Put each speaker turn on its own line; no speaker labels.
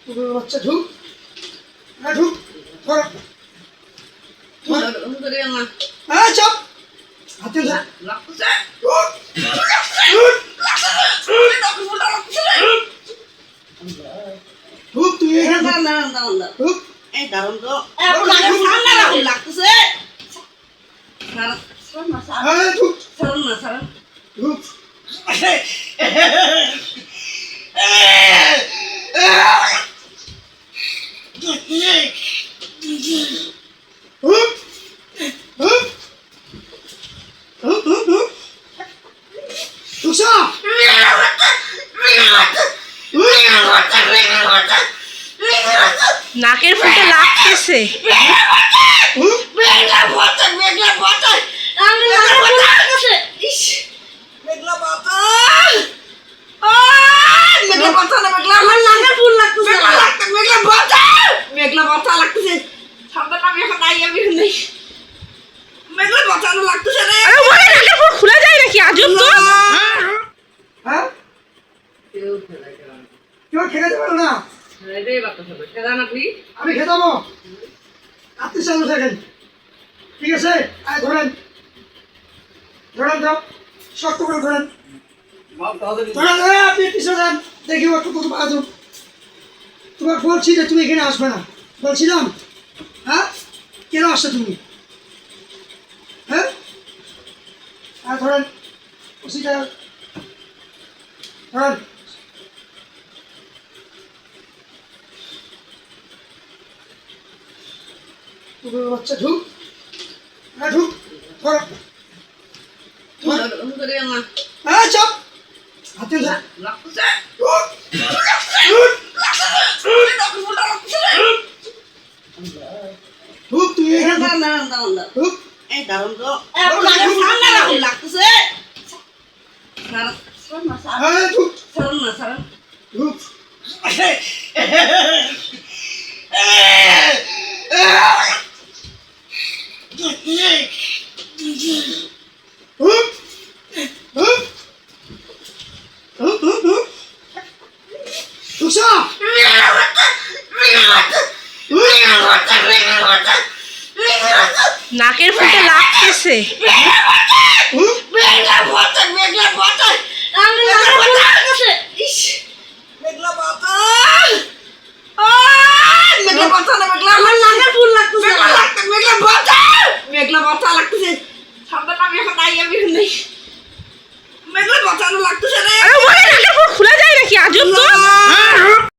বাচ্চা ঢুক ঢুক ধর চাপ হাতে ধর ঢুক তুই ঢুক
এই দারুন তো লাগতেছে
ঢুক
সারুন না সারুন
ঢুক
নাকের ফুটে লাগতেছে। খোলা যায় নাকি? আজব তো।
হ্যাঁ কেউ খেতে পারো না, আমি খেতাবো। আপনি চালু থাকেন, ঠিক আছে? ধরেন ধরেন যাও, শক্ত করে ধরেন ধরেন ধরে আপনি পিছনে যান, দেখি একটু আজব। তোমার বলছি যে তুমি এখানে আসবে না, বলছিলাম। হ্যাঁ কেন আসছো তুমি? হ্যাঁ ধরেন ওষুধটা ধরেন। বাচ্চা ঢুক ঢুক ধর চাপ হাতে ধর ঢুক তুই ঢুক
এই দারুন তো লাগতেছে
ঢুক
সারুন না সারুন
ঢুক
নাকের ফুটে লাগতেছে।
মেঘলা